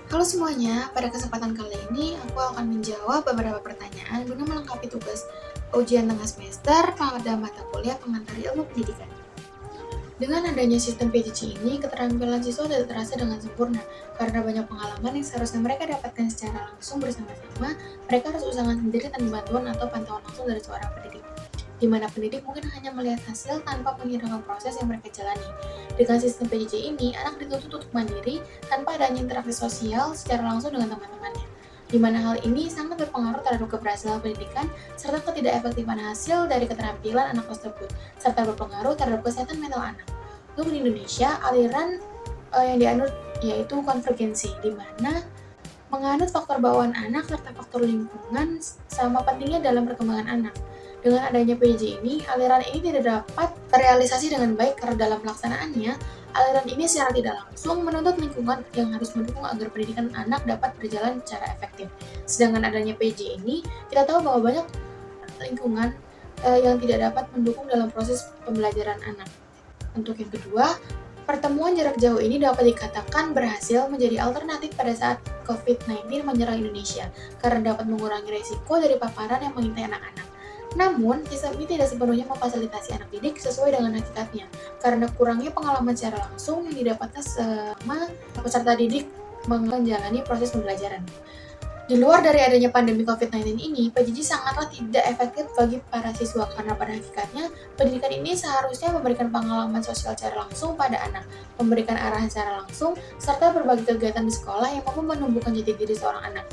Halo semuanya, pada kesempatan kali ini aku akan menjawab beberapa pertanyaan guna melengkapi tugas ujian tengah semester pada mata kuliah pengantar ilmu pendidikan. Dengan adanya sistem PJJ ini, keterampilan siswa tidak terasa dengan sempurna karena banyak pengalaman yang seharusnya mereka dapatkan secara langsung bersama-sama, mereka harus usahakan sendiri tanpa bantuan atau pantauan langsung dari seorang pendidik, di mana pendidik mungkin hanya melihat hasil tanpa menghiraukan proses yang mereka jalani. Dengan sistem PJJ ini, anak dituntut untuk mandiri tanpa adanya interaksi sosial secara langsung dengan teman-temannya, di mana hal ini sangat berpengaruh terhadap keberhasilan pendidikan serta ketidakefektifan hasil dari keterampilan anak tersebut, serta berpengaruh terhadap kesehatan mental anak. Untuk di Indonesia, aliran yang dianut yaitu konvergensi, di mana menganut faktor bawaan anak serta faktor lingkungan sama pentingnya dalam perkembangan anak. Dengan adanya PJJ ini, aliran ini tidak dapat terrealisasi dengan baik karena dalam pelaksanaannya, aliran ini secara tidak langsung menuntut lingkungan yang harus mendukung agar pendidikan anak dapat berjalan secara efektif. Sedangkan adanya PJJ ini, kita tahu bahwa banyak lingkungan yang tidak dapat mendukung dalam proses pembelajaran anak. Untuk yang kedua, pertemuan jarak jauh ini dapat dikatakan berhasil menjadi alternatif pada saat COVID-19 menyerang Indonesia karena dapat mengurangi risiko dari paparan yang mengintai anak-anak. Namun, sistem ini tidak sepenuhnya memfasilitasi anak didik sesuai dengan hakikatnya karena kurangnya pengalaman secara langsung yang didapatkan selama peserta didik menjalani proses pembelajaran. Di luar dari adanya pandemi COVID-19 ini, PJJ sangatlah tidak efektif bagi para siswa karena pada hakikatnya, pendidikan ini seharusnya memberikan pengalaman sosial secara langsung pada anak, memberikan arahan secara langsung, serta berbagi kegiatan di sekolah yang mampu menumbuhkan jati diri seorang anak.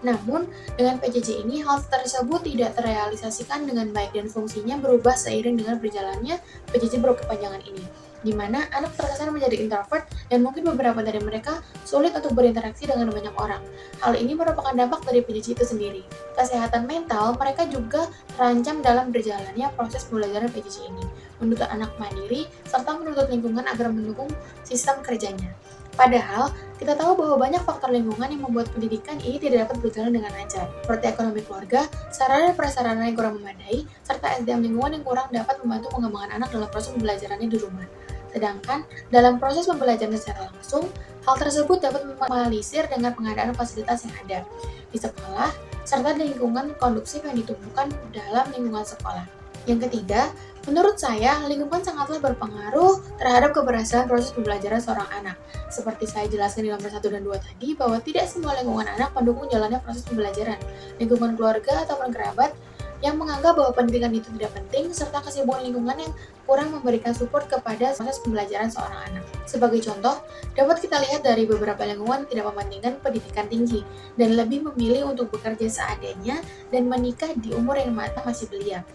Namun, dengan PJJ ini, hal tersebut tidak terrealisasikan dengan baik dan fungsinya berubah seiring dengan berjalannya PJJ berkepanjangan ini, di mana anak terkesan menjadi introvert dan mungkin beberapa dari mereka sulit untuk berinteraksi dengan banyak orang. Hal ini merupakan dampak dari PJJ itu sendiri. Kesehatan mental mereka juga terancam dalam berjalannya proses pembelajaran PJJ ini, menuntut anak mandiri, serta menuntut lingkungan agar mendukung sistem kerjanya. Padahal, kita tahu bahwa banyak faktor lingkungan yang membuat pendidikan ini tidak dapat berjalan dengan lancar, seperti ekonomi keluarga, sarana dan prasarana yang kurang memadai, serta SDM lingkungan yang kurang dapat membantu mengembangkan anak dalam proses pembelajarannya di rumah. Sedangkan, dalam proses pembelajaran secara langsung, hal tersebut dapat meminimalisir dengan pengadaan fasilitas yang ada di sekolah, serta lingkungan kondusif yang ditumbuhkan dalam lingkungan sekolah. Yang ketiga, menurut saya, lingkungan sangatlah berpengaruh terhadap keberhasilan proses pembelajaran seorang anak. Seperti saya jelaskan di nomor 1 dan 2 tadi, bahwa tidak semua lingkungan anak mendukung jalannya proses pembelajaran. Lingkungan keluarga ataupun kerabat yang menganggap bahwa pendidikan itu tidak penting, serta kesibukan lingkungan yang kurang memberikan support kepada proses pembelajaran seorang anak. Sebagai contoh, dapat kita lihat dari beberapa lingkungan tidak mementingkan pendidikan tinggi, dan lebih memilih untuk bekerja seadanya dan menikah di umur yang masih belia.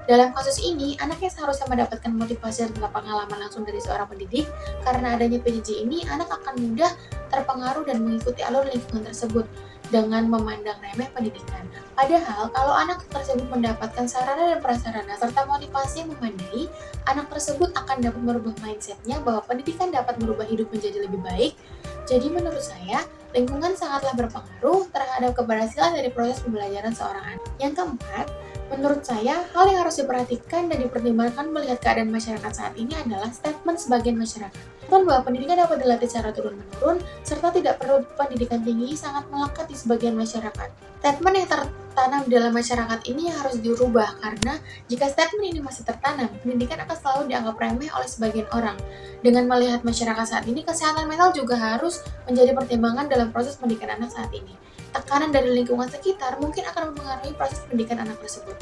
Dalam kasus ini, anak yang seharusnya mendapatkan motivasi dan pengalaman langsung dari seorang pendidik, karena adanya PJJ ini, anak akan mudah terpengaruh dan mengikuti alur lingkungan tersebut dengan memandang remeh pendidikan. Padahal, kalau anak tersebut mendapatkan sarana dan prasarana serta motivasi yang memadai, anak tersebut akan dapat merubah mindsetnya bahwa pendidikan dapat merubah hidup menjadi lebih baik. Jadi menurut saya, lingkungan sangatlah berpengaruh terhadap keberhasilan dari proses pembelajaran seorang anak. Yang keempat, menurut saya, hal yang harus diperhatikan dan dipertimbangkan melihat keadaan masyarakat saat ini adalah statement sebagian masyarakat. Bahwa pendidikan dapat dilatih secara turun-menurun, serta tidak perlu pendidikan tinggi sangat melekat di sebagian masyarakat. Statement yang tertanam di dalam masyarakat ini harus dirubah karena jika statement ini masih tertanam, pendidikan akan selalu dianggap remeh oleh sebagian orang. Dengan melihat masyarakat saat ini, kesehatan mental juga harus menjadi pertimbangan dalam proses pendidikan anak saat ini. Tekanan dari lingkungan sekitar mungkin akan mempengaruhi proses pendidikan anak tersebut,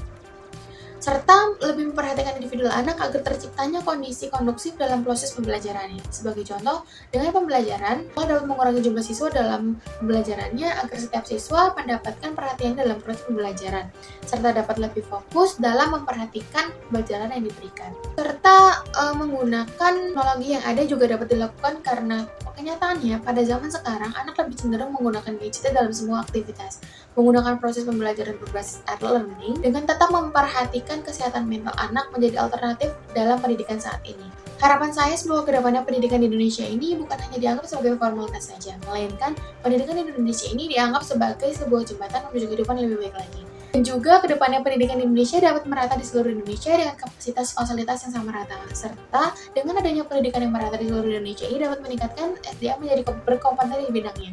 serta lebih memperhatikan individu anak agar terciptanya kondisi kondusif dalam proses pembelajarannya. Sebagai contoh, dengan pembelajaran, dapat mengurangi jumlah siswa dalam pembelajarannya agar setiap siswa mendapatkan perhatian dalam proses pembelajaran, serta dapat lebih fokus dalam memperhatikan pembelajaran yang diberikan. Serta menggunakan teknologi yang ada juga dapat dilakukan karena kenyataannya pada zaman sekarang anak lebih cenderung menggunakan gadget dalam semua aktivitas, menggunakan proses pembelajaran berbasis e-learning dengan tetap memperhatikan kesehatan mental anak menjadi alternatif dalam pendidikan saat ini. Harapan saya bahwa kedepannya pendidikan di Indonesia ini bukan hanya dianggap sebagai formalitas saja, melainkan pendidikan di Indonesia ini dianggap sebagai sebuah jembatan menuju kehidupan lebih baik lagi. Dan juga kedepannya pendidikan di Indonesia dapat merata di seluruh Indonesia dengan kapasitas fasilitas yang sama rata, serta dengan adanya pendidikan yang merata di seluruh Indonesia ini dapat meningkatkan SDM menjadi berkompeten di bidangnya.